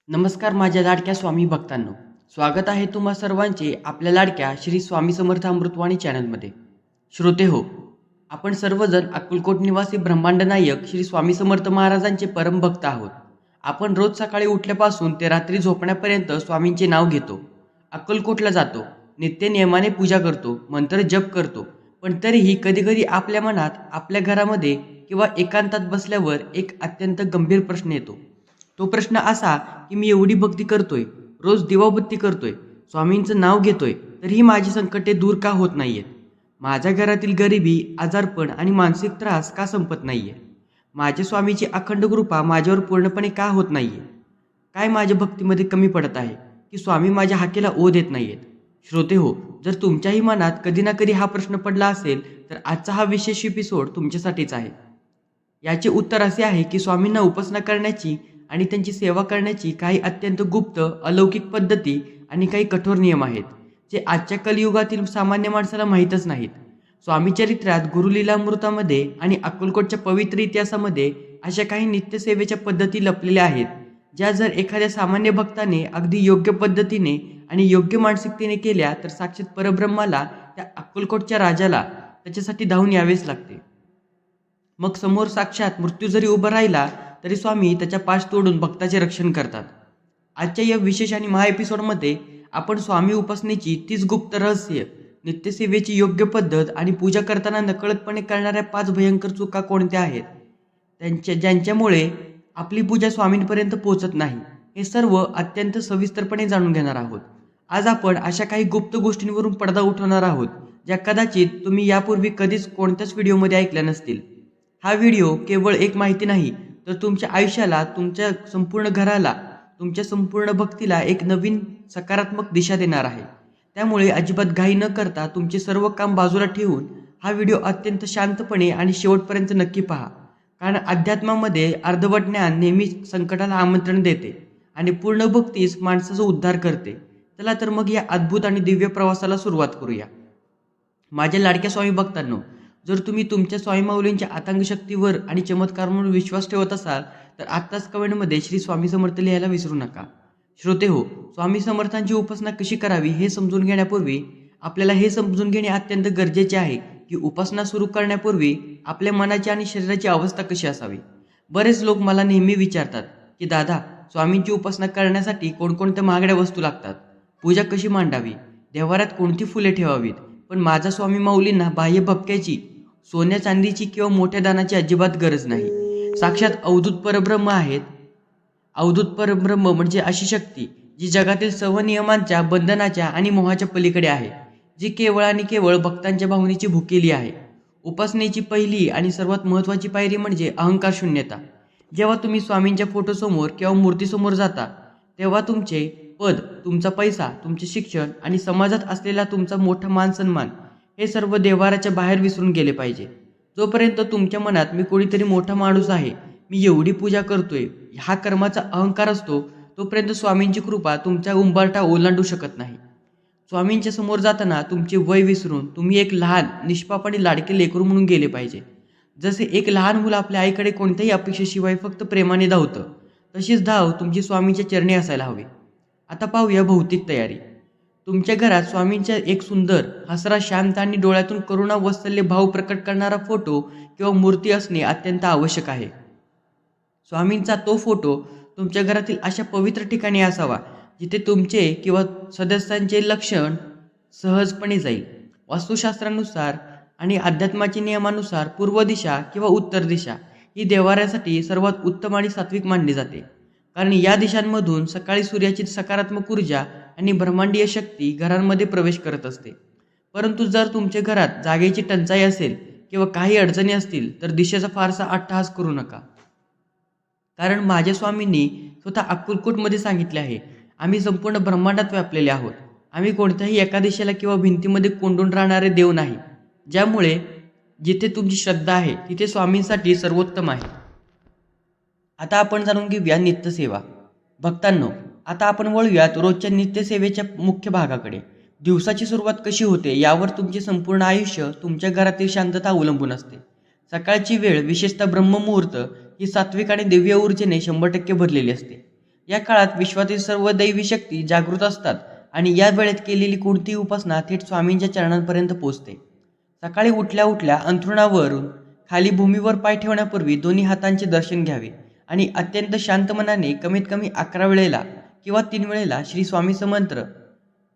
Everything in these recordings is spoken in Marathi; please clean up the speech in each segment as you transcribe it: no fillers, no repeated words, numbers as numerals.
नमस्कार माझ्या लाडक्या स्वामी भक्तांनो. स्वागत आहे तुम्हा सर्वांचे आपल्या लाडक्या श्री स्वामी समर्थ अमृतवाणी चॅनलमध्ये. श्रोते हो, आपण सर्वजण अक्कलकोट निवासी ब्रह्मांड नायक श्री स्वामी समर्थ महाराजांचे परम भक्त आहोत. आपण रोज सकाळी उठल्यापासून ते रात्री झोपण्यापर्यंत स्वामींचे नाव घेतो, अक्कलकोटला जातो, नित्य नियमाने पूजा करतो, मंत्र जप करतो. पण तरीही कधीकधी आपल्या मनात, आपल्या घरामध्ये किंवा एकांतात बसल्यावर एक अत्यंत गंभीर प्रश्न येतो. तो प्रश्न असा की मी एवढी भक्ती करतोय, रोज दिवाबत्ती करतोय, स्वामींचं नाव घेतोय, तरीही माझी संकटे दूर का होत नाहीयेत? माझ्या घरातील गरिबी, आजारपण आणि मानसिक त्रास का संपत नाहीये? माझ्या स्वामीची अखंड कृपा माझ्यावर पूर्णपणे का होत नाहीये? काय माझ्या भक्तीमध्ये कमी पडत आहे की स्वामी माझ्या हाकेला ओ देत नाहीयेत? श्रोते हो, जर तुमच्याही मनात कधी ना कधी हा प्रश्न पडला असेल तर आजचा हा विशेष एपिसोड तुमच्यासाठीच आहे. याचे उत्तर असे आहे की स्वामींना उपासना करण्याची आणि त्यांची सेवा करण्याची काही अत्यंत गुप्त अलौकिक पद्धती आणि काही कठोर नियम आहेत, जे आजच्या कलियुगातील सामान्य माणसाला माहीतच नाहीत. स्वामी चरित्रात, गुरुलीलामृतामध्ये आणि अक्कलकोटच्या पवित्र इतिहासामध्ये अशा काही नित्यसेवेच्या पद्धती लपलेल्या आहेत, ज्या जर एखाद्या सामान्य भक्ताने अगदी योग्य पद्धतीने आणि योग्य मानसिकतेने केल्या तर साक्षात परब्रह्माला, त्या अक्कलकोटच्या राजाला त्याच्यासाठी धावून यावेच लागते. मग समोर साक्षात मृत्यू जरी उभा राहिला तरी स्वामी त्याच्या पाश तोडून भक्ताचे रक्षण करतात. आजच्या या विशेष आणि महा एपिसोडमध्ये आपण स्वामी उपासनेची तीच गुप्त रहस्य, नित्यसेवेची योग्य पद्धत आणि पूजा करताना नकळतपणे करणाऱ्या 5 भयंकर चुका कोणत्या आहेत, ज्यांच्यामुळे आपली पूजा स्वामींपर्यंत पोहोचत नाही, हे सर्व अत्यंत सविस्तरपणे जाणून घेणार आहोत. आज आपण अशा काही गुप्त गोष्टींवरून पडदा उठवणार आहोत, ज्या कदाचित तुम्ही यापूर्वी कधीच कोणत्याच व्हिडिओमध्ये ऐकल्या नसतील. हा व्हिडिओ केवळ एक माहिती नाही, तर तुमच्या आयुष्याला, तुमच्या संपूर्ण घराला, तुमच्या संपूर्ण भक्तीला एक नवीन सकारात्मक दिशा देणार आहे. त्यामुळे अजिबात घाई न करता तुमचे सर्व काम बाजूला ठेवून हा व्हिडिओ अत्यंत शांतपणे आणि शेवटपर्यंत नक्की पहा. कारण अध्यात्मामध्ये अर्धवट ज्ञान नेहमी संकटाला आमंत्रण देते आणि पूर्ण भक्तीच माणसाचा उद्धार करते. चला तर मग या अद्भुत आणि दिव्य प्रवासाला सुरुवात करूया. माझ्या लाडक्या स्वामी भक्तांनो, जर तुम्ही तुमच्या स्वामी माऊलींच्या अथांग शक्तीवर आणि चमत्कारांवर विश्वास ठेवत असाल तर आत्ताच कमेंटमध्ये श्री स्वामी समर्थ लिहायला विसरू नका. श्रोते हो, स्वामी समर्थांची उपासना कशी करावी हे समजून घेण्यापूर्वी आपल्याला हे समजून घेणे अत्यंत गरजेचे आहे की उपासना सुरू करण्यापूर्वी आपल्या मनाची आणि शरीराची अवस्था कशी असावी. बरेच लोक मला नेहमी विचारतात की दादा, स्वामींची उपासना करण्यासाठी कोणकोणत्या महागड्या वस्तू लागतात, पूजा कशी मांडावी, देव्हाऱ्यात कोणती फुले ठेवावीत. पण माझा स्वामी माऊलींना बाह्य भपक्याची, सोन्या चांदीची किंवा मोठ्या दानाची अजिबात गरज नाही. साक्षात अवधूत परब्रह्म आहेत. अवधूत परब्रह्म म्हणजे अशी शक्ती जी जगातील सर्व नियमांच्या, बंधनाच्या आणि मोहाच्या पलीकडे आहे, जी केवळ आणि केवळ भक्तांच्या भावनेची भुकेली आहे. उपासनेची पहिली आणि सर्वात महत्त्वाची पायरी म्हणजे अहंकार शून्यता. जेव्हा तुम्ही स्वामींच्या फोटोसमोर किंवा मूर्तीसमोर जाता तेव्हा तुमचे पद, तुमचा पैसा, तुमचे शिक्षण आणि समाजात असलेला तुमचा मोठा मान सन्मान हे सर्व देव्हाऱ्याच्या बाहेर विसरून गेले पाहिजे. जोपर्यंत तुमच्या मनात मी कोणीतरी मोठा माणूस आहे, मी एवढी पूजा करतोय, हा कर्माचा अहंकार असतो, तोपर्यंत स्वामींची कृपा तुमचा उंबरठा ओलांडू शकत नाही. स्वामींच्या समोर जाताना तुमचे वय विसरून तुम्ही एक लहान, निष्पाप आणि लाडके लेकरू म्हणून गेले पाहिजे. जसे एक लहान मुलं आपल्या आईकडे कोणत्याही अपेक्षेशिवाय फक्त प्रेमाने धावतं, तशीच धाव तुमची स्वामींच्या चरणी असायला हवी. आता पाहूया भौतिक तयारी. तुमच्या घरात स्वामींचा एक सुंदर, हसरा, शांत आणि डोळ्यातून करुणा, वात्सल्य भाव प्रकट करणारा फोटो किंवा मूर्ती असणे अत्यंत आवश्यक आहे. स्वामींचा तो फोटो तुमच्या घरातील अशा पवित्र ठिकाणी असावा जिथे तुमचे किंवा सदस्यांचे लक्षण सहजपणे जाईल. वास्तुशास्त्रानुसार आणि अध्यात्माच्या नियमानुसार पूर्व दिशा किंवा उत्तर दिशा ही देवाऱ्यासाठी सर्वात उत्तम आणि सात्विक मानली जाते. कारण या दिशांमधून सकाळी सूर्याची सकारात्मक ऊर्जा आणि ब्रह्मांडीय शक्ती घरांमध्ये प्रवेश करत असते. परंतु जर तुमच्या घरात जागेची टंचाई असेल किंवा काही अडचणी असतील तर दिशेचा फारसा अट्टहास करू नका. कारण माझ्या स्वामींनी स्वतः अक्कलकोटमध्ये सांगितले आहे, आम्ही संपूर्ण ब्रह्मांडात व्यापलेले आहोत. आम्ही कोणत्याही एका दिशेला किंवा भिंतीमध्ये कोंडून राहणारे देव नाही. ज्यामुळे जिथे तुमची श्रद्धा आहे तिथे स्वामींसाठी सर्वोत्तम आहे. आता आपण जाणून घेऊया नित्यसेवा. भक्तांनो, आता आपण वळूयात रोजच्या नित्यसेवेच्या मुख्य भागाकडे. दिवसाची सुरुवात कशी होते यावर तुमचे संपूर्ण आयुष्य, तुमच्या घरातील शांतता अवलंबून असते. सकाळची वेळ, विशेषतः ब्रह्ममुहूर्त, ही सात्विक आणि दिव्य ऊर्जेने 100% भरलेली असते. या काळात विश्वातील सर्व दैवी शक्ती जागृत असतात आणि या वेळेत केलेली कोणतीही उपासना थेट स्वामींच्या चरणांपर्यंत पोहोचते. सकाळी उठल्या उठल्या अंथरुणावरून खाली भूमीवर पाय ठेवण्यापूर्वी दोन्ही हातांचे दर्शन घ्यावे आणि अत्यंत शांत मनाने कमीत कमी 11 वेळेला किंवा 3 वेळेला श्री स्वामी समंत्र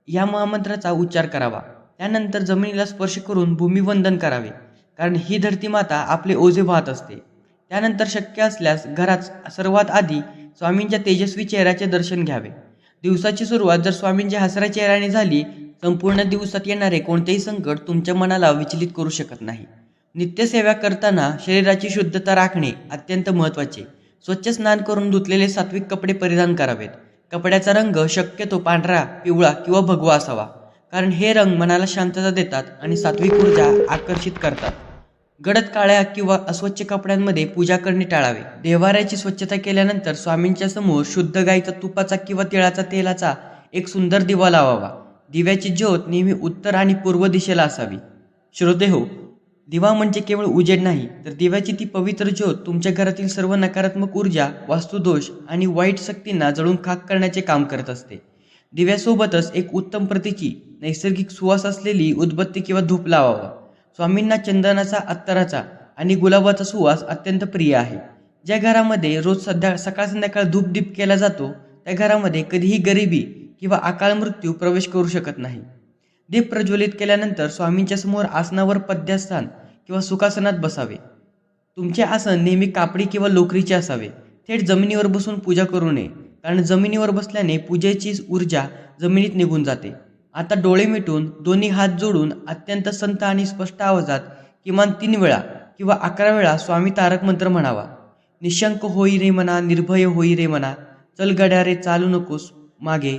या महामंत्राचा उच्चार करावा. त्यानंतर जमिनीला स्पर्श करून भूमिवंदन करावे, कारण ही धरती माता आपले ओझे वाहत असते. त्यानंतर शक्य असल्यास घरात सर्वात आधी स्वामींच्या तेजस्वी चेहऱ्याचे दर्शन घ्यावे. दिवसाची सुरुवात जर स्वामींच्या हसऱ्या चेहऱ्याने झाली, संपूर्ण दिवसात येणारे कोणतेही संकट तुमच्या मनाला विचलित करू शकत नाही. नित्यसेवा करताना शरीराची शुद्धता राखणे अत्यंत महत्त्वाचे. स्वच्छ स्नान करून धुतलेले सात्विक कपडे परिधान करावेत. कपड्याचा रंग शक्यतो पांढरा, पिवळा किंवा भगवा असावा, कारण हे रंग मनाला शांतता देतात आणि सात्विक ऊर्जा आकर्षित करतात. गडद काळ्या किंवा अस्वच्छ कपड्यांमध्ये पूजा करणे टाळावे. देव्हाऱ्याची स्वच्छता केल्यानंतर स्वामींच्या समोर शुद्ध गाईचा तुपाचा किंवा तिळाचा तेलाचा एक सुंदर दिवा लावावा. दिव्याची ज्योत नेहमी उत्तर आणि पूर्व दिशेला असावी. श्रोतेहो, दिवा म्हणजे केवळ उजेड नाही, तर दिव्याची ती पवित्र ज्योत तुमच्या घरातील सर्व नकारात्मक ऊर्जा, वास्तुदोष आणि वाईट शक्तींना जळून खाक करण्याचे काम करत असते. दिव्यासोबतच एक उत्तम प्रतीची नैसर्गिक सुवास असलेली उदबत्ती किंवा धूप लावावा. स्वामींना चंदनाचा, अत्तराचा आणि गुलाबाचा सुवास अत्यंत प्रिय आहे. ज्या घरामध्ये रोज सकाळ संध्याकाळ धूपदीप केला जातो, त्या घरामध्ये कधीही गरिबी किंवा अकाल मृत्यू प्रवेश करू शकत नाही. दीप प्रज्वलित केल्यानंतर स्वामींच्या समोर आसनावर पद्यास्थान किंवा सुखासनात बसावे. तुमचे आसन नेहमी कापडी किंवा लोकरीचे असावे. थेट जमिनीवर बसून पूजा करू नये, कारण जमिनीवर बसल्याने पूजेची ऊर्जा जमिनीत निघून जाते. आता डोळे मिटून दोन्ही हात जोडून अत्यंत संत आणि स्पष्ट आवाजात किमान 3 वेळा किंवा 11 वेळा स्वामी तारक मंत्र म्हणावा. निशंक होई रे मना, निर्भय होई रे मना, चल गड्या रे चालू नकोस मागे,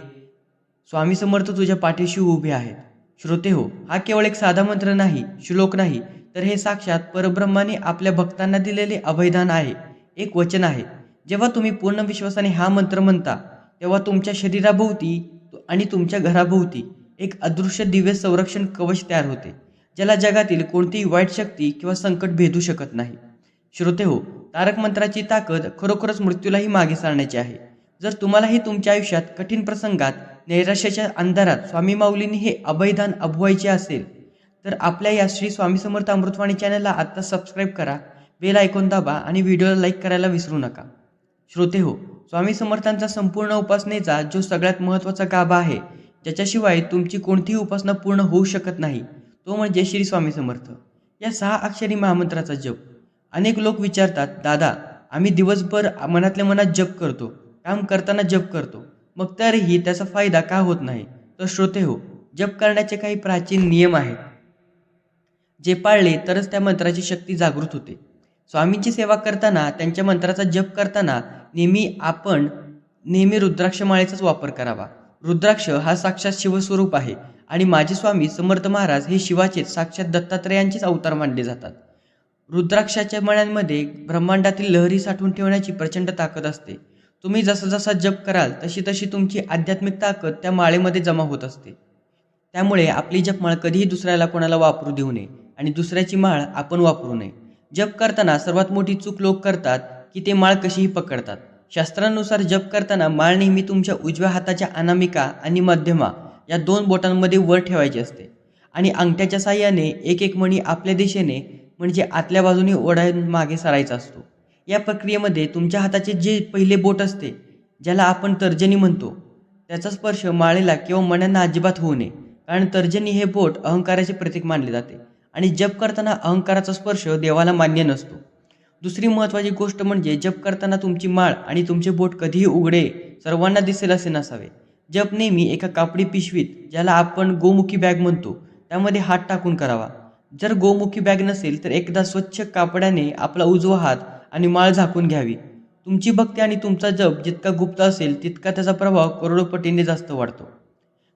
स्वामी समर्थ तुझ्या पाठीशी उभे आहेत. श्रोते हो, हा केवळ एक साधा मंत्र नाही, श्लोक नाही, तर हे साक्षात परब्रह्माने आपल्या भक्तांना दिलेले अभयदान आहे. एक वचन आहे. जेव्हा तुम्ही पूर्ण विश्वासाने हा मंत्र म्हणता, तेव्हा तुमच्या शरीराभोवती आणि तुमच्या घराभोवती एक अदृश्य दिव्य संरक्षण कवच तयार होते, ज्याला जगातील कोणतीही वाईट शक्ती किंवा संकट भेदू शकत नाही. श्रोते हो, तारक मंत्राची ताकद खरोखरच मृत्यूलाही मागे सारण्याची आहे. जर तुम्हालाही तुमच्या आयुष्यात कठीण प्रसंगात, नैराश्याच्या अंधारात स्वामी माऊलींनी हे अभयदान अभवायचे असेल, तर आपल्या या श्री स्वामी समर्थ अमृतवाणी चॅनलला आत्ता सबस्क्राईब करा, बेल आयकॉन दाबा आणि व्हिडिओला लाईक करायला विसरू नका. श्रोते हो, स्वामी समर्थांचा संपूर्ण उपासनेचा जो सगळ्यात महत्त्वाचा गाभा आहे, ज्याच्याशिवाय तुमची कोणतीही उपासना पूर्ण होऊ शकत नाही, तो म्हणजे श्री स्वामी समर्थ या 6 अक्षरी महामंत्राचा जप. अनेक लोक विचारतात, दादा, आम्ही दिवसभर मनातल्या मनात जप करतो, काम करताना जप करतो, मग तरीही त्याचा फायदा का होत नाही? तर श्रोते हो, जप करण्याचे काही प्राचीन नियम आहेत, जे पाळले तरच त्या मंत्राची शक्ती जागृत होते. स्वामींची सेवा करताना, त्यांच्या मंत्राचा जप करताना नेहमी रुद्राक्ष माळेचाच वापर करावा. रुद्राक्ष हा साक्षात शिवस्वरूप आहे आणि माझे स्वामी समर्थ महाराज हे शिवाचेच, साक्षात दत्तात्रयांचेच अवतार मानले जातात. रुद्राक्षाच्या मण्यांमध्ये ब्रह्मांडातील लहरी साठवून ठेवण्याची प्रचंड ताकद असते. तुम्ही जसा जसा जप कराल तशी तशी तुमची आध्यात्मिक ताकद त्या माळेमध्ये जमा होत असते. त्यामुळे आपली जपमाळ कधीही दुसऱ्याला कोणाला वापरू देऊ नये आणि दुसऱ्याची माळ आपण वापरू नये. जप करताना सर्वात मोठी चूक लोक करतात की ते माळ कशीही पकडतात. शास्त्रानुसार जप करताना माळ नेहमी तुमच्या उजव्या हाताच्या अनामिका आणि मध्यमा या 2 बोटांमध्ये वर ठेवायची असते आणि अंगठ्याच्या साहाय्याने एक एक मणी आपल्या दिशेने म्हणजे आतल्या बाजूने ओढावून मागे सारायचा असतो. या प्रक्रियेमध्ये तुमच्या हाताचे जे पहिले बोट असते, ज्याला आपण तर्जनी म्हणतो, त्याचा स्पर्श माळेला किंवा मण्यांना अजिबात होऊ नये, कारण तर्जनी हे बोट अहंकाराचे प्रतीक मानले जाते आणि जप करताना अहंकाराचा स्पर्श देवाला मान्य नसतो. दुसरी महत्त्वाची गोष्ट म्हणजे जप करताना तुमची माळ आणि तुमचे बोट कधीही उघडे, सर्वांना दिसेल असे नसावे. जप नेहमी एका कापडी पिशवीत, ज्याला आपण गोमुखी बॅग म्हणतो, त्यामध्ये हात टाकून करावा. जर गोमुखी बॅग नसेल तर एकदा स्वच्छ कापडाने आपला उजवा हात आणि माळ झाकून घ्यावी. तुमची भक्ती आणि तुमचा जप जितका गुप्त असेल, तितका त्याचा प्रभाव करोडोपटीने जास्त वाढतो.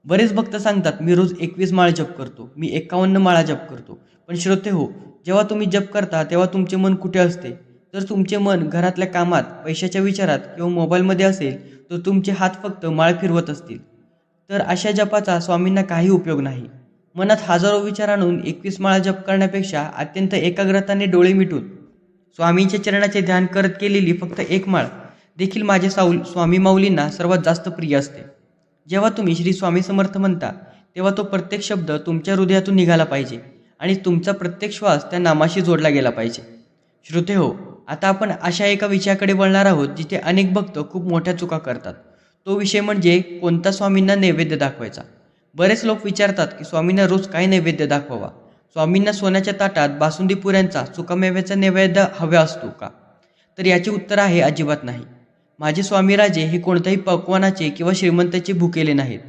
बरेच भक्त सांगतात, मी रोज 21 माळ जप करतो, मी 51 माळा जप करतो. पण श्रोते हो, जेव्हा तुम्ही जप करता तेव्हा तुमचे मन कुठे असते? जर तुमचे मन घरातल्या कामात, पैशाच्या विचारात किंवा मोबाईलमध्ये असेल, तर तुमचे हात फक्त माळ फिरवत असतील, तर अशा जपाचा स्वामींना काही उपयोग नाही. मनात हजारो विचार आणून 21 माळा जप करण्यापेक्षा अत्यंत एकाग्रताने डोळे मिटून स्वामींच्या चरणाचे ध्यान करत केलेली फक्त 1 माळ देखील माझे स्वामी माऊलींना सर्वात जास्त प्रिय असते. जेव्हा तुम्ही श्री स्वामी समर्थ म्हणता तेव्हा तो प्रत्येक शब्द तुमच्या हृदयातून निघाला पाहिजे आणि तुमचा प्रत्येक श्वास त्या नामाशी जोडला गेला पाहिजे. श्रोते हो, आता आपण अशा एका विषयाकडे वळणार आहोत जिथे अनेक भक्त खूप मोठ्या चुका करतात. तो विषय म्हणजे कोणता स्वामींना नैवेद्य दाखवायचा. बरेच लोक विचारतात की स्वामींना रोज काय नैवेद्य दाखवावा. स्वामींना सोन्याच्या ताटात बासुंदी पुऱ्यांचा सुकामेव्याचा नैवेद्य हवा असतो का? तर याचे उत्तर आहे अजिबात नाही. माझे स्वामीराजे हे कोणत्याही पक्वानाचे किंवा श्रीमंताचे भुकेले नाहीत.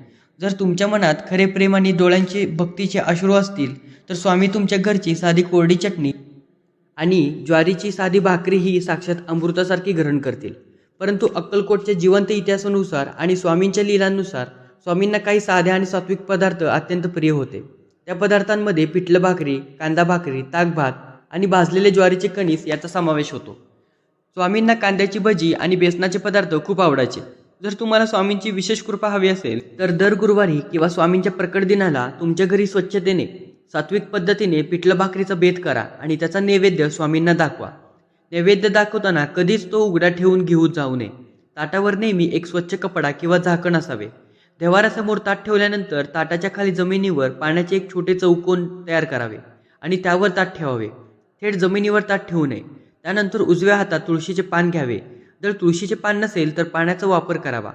जर तुमच्या मनात खरे प्रेम आणि डोळ्यांचे भक्तीचे अश्रू असतील तर स्वामी तुमच्या घरची साधी कोरडी चटणी आणि ज्वारीची साधी भाकरी ही साक्षात अमृतासारखी ग्रहण करतील. परंतु अक्कलकोटच्या जिवंत इतिहासानुसार आणि स्वामींच्या लीलांनुसार स्वामींना काही साध्या आणि सात्विक पदार्थ अत्यंत प्रिय होते. त्या पदार्थांमध्ये पिठलं भाकरी, कांदा भाकरी, ताक भात आणि भाजलेले ज्वारीचे कणीस याचा समावेश होतो. स्वामींना कांद्याची भजी आणि बेसनाचे पदार्थ खूप आवडायचे. जर तुम्हाला स्वामींची विशेष कृपा हवी असेल तर दर गुरुवारी किंवा स्वामींच्या प्रकट दिनाला तुमच्या घरी स्वच्छतेने सात्विक पद्धतीने पिठलं भाकरीचा बेत करा आणि त्याचा नैवेद्य स्वामींना दाखवा. नैवेद्य दाखवताना कधीच तो उघडा ठेवून घेऊन जाऊ नये. ताटावर नेहमी एक स्वच्छ कपडा किंवा झाकण असावे. देवारासमोर ताट ठेवल्यानंतर ताटाच्या खाली जमिनीवर पाण्याचे एक छोटे चौकोन तयार करावे आणि त्यावर ताट ठेवावे. थेट जमिनीवर ताट ठेवू नये. त्यानंतर उजव्या हातात तुळशीचे पान घ्यावे. जर तुळशीचे पान नसेल तर पाण्याचा वापर करावा.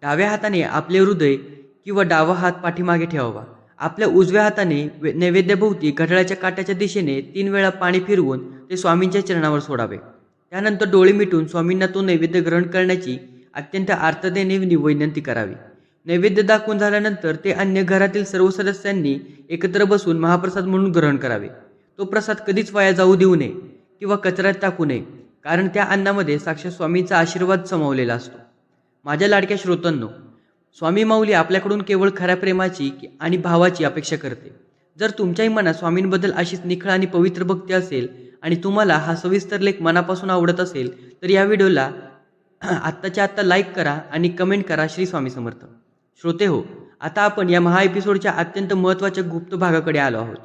डाव्या हाताने आपले हृदय किंवा डावा हात पाठीमागे ठेवावा. आपल्या उजव्या हाताने नैवेद्याभोवती घड्याळाच्या काट्याच्या दिशेने 3 वेळा पाणी फिरवून ते स्वामींच्या चरणावर सोडावे. त्यानंतर डोळे मिटून स्वामींना तो नैवेद्य ग्रहण करण्याची अत्यंत आर्ततेने विनंती करावी. नैवेद्य दाखवून झाल्यानंतर ते अन्य घरातील सर्व सदस्यांनी एकत्र बसून महाप्रसाद म्हणून ग्रहण करावे. तो प्रसाद कधीच वाया जाऊ देऊ नये किंवा कचऱ्यात टाकू नये, कारण त्या अन्नामध्ये साक्षात स्वामींचा आशीर्वाद समावलेला असतो. माझ्या लाडक्या श्रोतांनो, स्वामी माऊली आपल्याकडून केवळ खऱ्या प्रेमाची आणि भावाची अपेक्षा करते. जर तुमच्याही मनात स्वामींबद्दल अशीच निखळ आणि पवित्र भक्ती असेल आणि तुम्हाला हा सविस्तर लेख मनापासून आवडत असेल तर या व्हिडिओला आत्ताच्या आत्ता लाईक करा आणि कमेंट करा. श्री स्वामी समर्थ. श्रोते हो, आता आपण या महा एपिसोडच्या अत्यंत महत्त्वाच्या गुप्त भागाकडे आलो आहोत.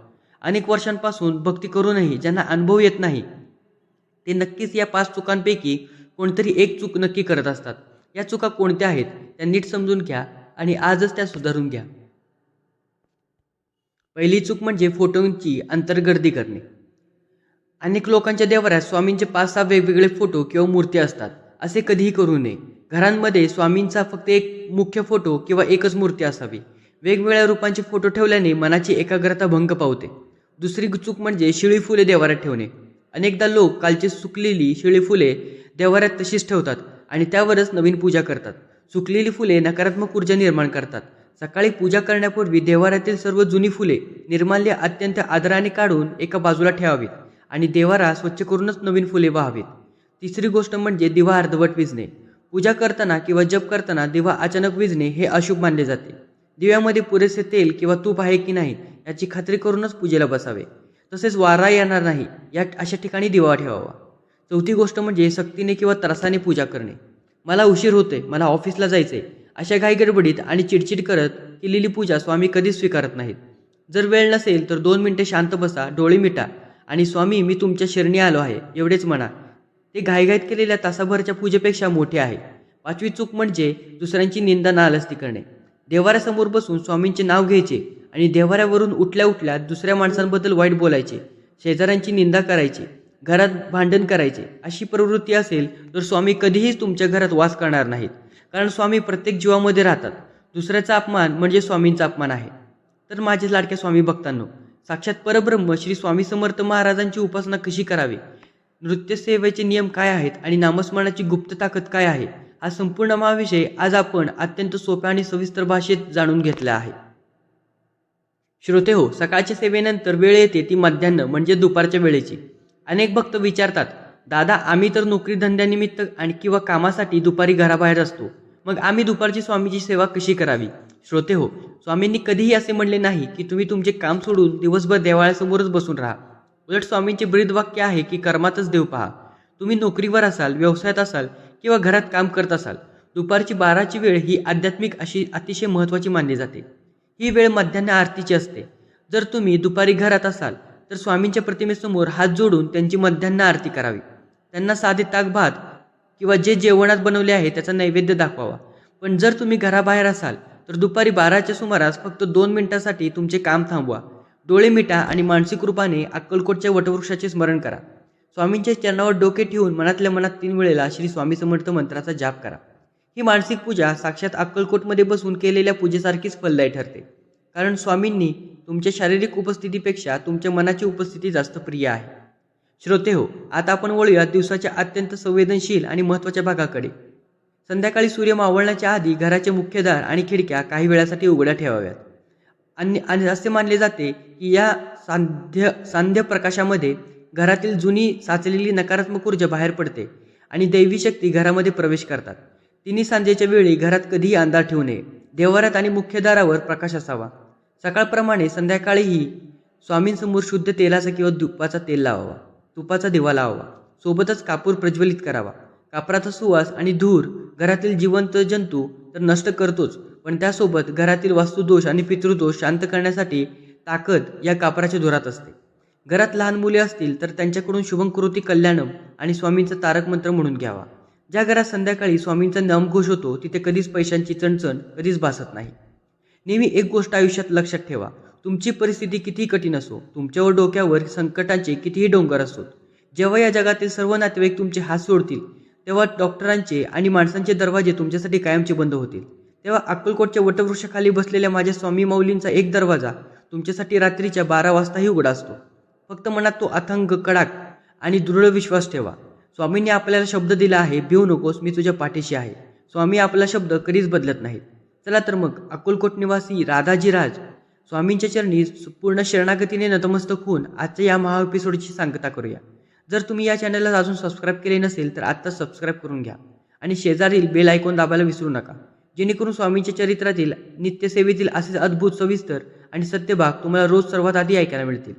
अनेक वर्षांपासून भक्ती करूनही ज्यांना अनुभव येत नाही ते नक्कीच या 5 चुकांपैकी कोणतरी एक चूक नक्की करत असतात. या चुका कोणत्या आहेत त्या नीट समजून घ्या आणि आजच त्या सुधारून घ्या. पहिली चूक म्हणजे फोटोंची अंतर्गर्दी करणे. अनेक लोकांच्या देवाऱ्यात स्वामींचे 5-6 वेगवेगळे फोटो किंवा मूर्ती असतात. असे कधीही करू नये. घरांमध्ये स्वामींचा फक्त एक मुख्य फोटो किंवा एकच मूर्ती असावी. वेगवेगळ्या रूपांचे फोटो ठेवल्याने मनाची एकाग्रता भंग पावते. दुसरी चूक म्हणजे शिळी फुले देवाऱ्यात ठेवणे. अनेकदा लोक कालची सुकलेली शिळी फुले देवाऱ्यात तशीच ठेवतात आणि त्यावरच नवीन पूजा करतात. सुकलेली फुले नकारात्मक ऊर्जा निर्माण करतात. सकाळी पूजा करण्यापूर्वी देवाऱ्यातील सर्व जुनी फुले निर्माल्य अत्यंत आदराने काढून एका बाजूला ठेवावीत आणि देवारा स्वच्छ करूनच नवीन फुले वाहावीत. तिसरी गोष्ट म्हणजे दिवा अर्धवट विझणे. पूजा करताना किंवा जप करताना दिवा अचानक विझणे हे अशुभ मानले जाते. दिव्यामध्ये पुरेसे तेल किंवा तूप आहे की नाही याची खात्री करूनच पूजेला बसावे. तसेच वारा येणार नाही या अशा ठिकाणी दिवा ठेवावा. चौथी गोष्ट म्हणजे सक्तीने किंवा त्रासाने पूजा करणे. मला उशीर होते, मला ऑफिसला जायचे, अशा घाईगडबडीत आणि चिडचिड करत केलेली पूजा स्वामी कधीच स्वीकारत नाहीत. जर वेळ नसेल तर 2 मिनिटे शांत बसा, डोळे मिटा आणि स्वामी मी तुमच्या शरणी आलो आहे एवढेच म्हणा. ते घाईघाईत केलेल्या तासाभरच्या पूजेपेक्षा मोठे आहे. 5वी चूक म्हणजे दुसऱ्यांची निंदा नालस्ती करणे. देवाऱ्यासमोर बसून स्वामींचे नाव घ्यायचे आणि देवाऱ्यावरून उठल्या उठल्या दुसऱ्या माणसांबद्दल वाईट बोलायचे, शेजाऱ्यांची निंदा करायची, घरात भांडण करायचे. अशी प्रवृत्ती असेल तर स्वामी कधीही तुमच्या घरात वास करणार नाहीत, कारण स्वामी प्रत्येक जीवामध्ये राहतात. दुसऱ्याचा अपमान म्हणजे स्वामींचा अपमान आहे. तर माझ्या लाडक्या स्वामी भक्तांनो, साक्षात परब्रह्म श्री स्वामी समर्थ महाराजांची उपासना कशी करावी, नृत्यसेवेचे नियम काय आहेत आणि नामस्मरणाची गुप्त ताकद काय आहे, हा संपूर्ण महाविषय आज आपण अत्यंत सोप्या आणि सविस्तर भाषेत जाणून घेतला आहे. श्रोते हो, सकाळच्या सेवेनंतर वेळ येते ती मध्यान्ह म्हणजे दुपारच्या वेळेची. अनेक भक्त विचारतात, दादा आम्ही तर नोकरी धंद्यानिमित्त आणि किंवा कामासाठी दुपारी घराबाहेर असतो, मग आम्ही दुपारची स्वामीची सेवा कशी करावी? श्रोते हो, स्वामींनी कधीही असे म्हणले नाही की तुम्ही तुमचे काम सोडून दिवसभर देवाळ्यासमोरच बसून राहा. उलट स्वामींचे ब्रीद वाक्य आहे की कर्मातच देव पहा. तुम्ही नोकरीवर असाल, व्यवसायात असाल किंवा घरात काम करत असाल, दुपारची 12ची वेळ ही आध्यात्मिक अशी अतिशय महत्त्वाची मानली जाते. ही वेळ मध्यान्ह आरतीची असते. जर तुम्ही दुपारी घरात असाल तर स्वामींच्या प्रतिमेसमोर हात जोडून त्यांची मध्यान्ह आरती करावी. त्यांना साधे ताक भात किंवा जे जेवणात बनवले आहे त्याचा नैवेद्य दाखवावा. पण जर तुम्ही घराबाहेर असाल तर दुपारी 12च्या सुमारास फक्त 2 मिनिटांसाठी तुमचे काम थांबवा. डोळे मिटा आणि मानसिक रूपाने अक्कलकोटच्या वटवृक्षाचे स्मरण करा. स्वामींच्या चरणावर डोके ठेवून मनातल्या मनात 3 वेळेला श्री स्वामी समर्थ मंत्राचा जाप करा. ही मानसिक पूजा साक्षात अक्कलकोटमध्ये बसून केलेल्या पूजेसारखीच फलदायी ठरते. कारण स्वामींनी तुमच्या शारीरिक उपस्थितीपेक्षा तुमच्या मनाची उपस्थिती जास्त प्रिय आहे. श्रोते हो, आता आपण वळूया दिवसाच्या अत्यंत संवेदनशील आणि महत्त्वाच्या भागाकडे. संध्याकाळी सूर्य मावळण्याच्या आधी घराचे मुख्य दार आणि खिडक्या काही वेळासाठी उघड्या ठेवाव्यात. आणि असे मानले जाते की या सांध्य प्रकाशामध्ये घरातील जुनी साचलेली नकारात्मक ऊर्जा बाहेर पडते आणि दैवी शक्ती घरामध्ये प्रवेश करतात. तिन्ही सांजेच्या वेळी घरात कधीही अंधार ठेवू नये. देवारात आणि मुख्य दारावर प्रकाश असावा. सकाळप्रमाणे संध्याकाळीही स्वामींसमोर शुद्ध तेलाचा किंवा तुपाचा दिवा लावावा. सोबतच कापूर प्रज्वलित करावा. कापराचा सुवास आणि धूर घरातील जिवंत जंतू तर नष्ट करतोच, पण त्यासोबत घरातील वास्तुदोष आणि पितृदोष शांत करण्यासाठी ताकद या कापराच्या धुरात असते. घरात लहान मुले असतील तर त्यांच्याकडून शुभंकरोती कल्याणम आणि स्वामींचा तारक मंत्र म्हणून घ्यावा. ज्या घरात संध्याकाळी स्वामींचा नामघोष होतो तिथे कधीच पैशांची चणचण कधीच भासत नाही. नेहमी एक गोष्ट आयुष्यात लक्षात ठेवा, तुमची परिस्थिती कितीही कठीण असो, तुमच्यावर डोक्यावर संकटांचे कितीही डोंगर असोत, जेव्हा या जगातील सर्व नातेवाईक तुमचे हात सोडतील तेव्हा डॉक्टरांचे आणि माणसांचे दरवाजे तुमच्यासाठी कायमचे बंद होतील. तेव्हा अक्कलकोटच्या वटवृक्षाखाली बसलेल्या माझ्या स्वामी माऊलींचा एक दरवाजा तुमच्यासाठी रात्रीच्या 12 वाजताही उघडा असतो. फक्त मनात तो अथंग कडाक आणि दृढ विश्वास ठेवा. स्वामींनी आपल्याला शब्द दिला आहे, भिवू नकोस, मी तुझ्या पाठीशी आहे. स्वामी आपला शब्द कधीच बदलत नाहीत. चला तर मग अक्कलकोट निवासी राधाजी राज स्वामींच्या चरणी पूर्ण शरणागतीने नतमस्तक होऊन आजच्या या महा एपिसोडची सांगता करूया. जर तुम्ही या चॅनलला अजून सबस्क्राईब केले नसेल तर आत्ताच सबस्क्राईब करून घ्या आणि शेजारील बेल आयकॉन दाबायला विसरू नका, जेणेकरून स्वामींच्या चरित्रातील नित्यसेवेतील असेच अद्भुत, सविस्तर आणि सत्य भाग तुम्हाला रोज सर्वात आधी ऐकायला मिळतील.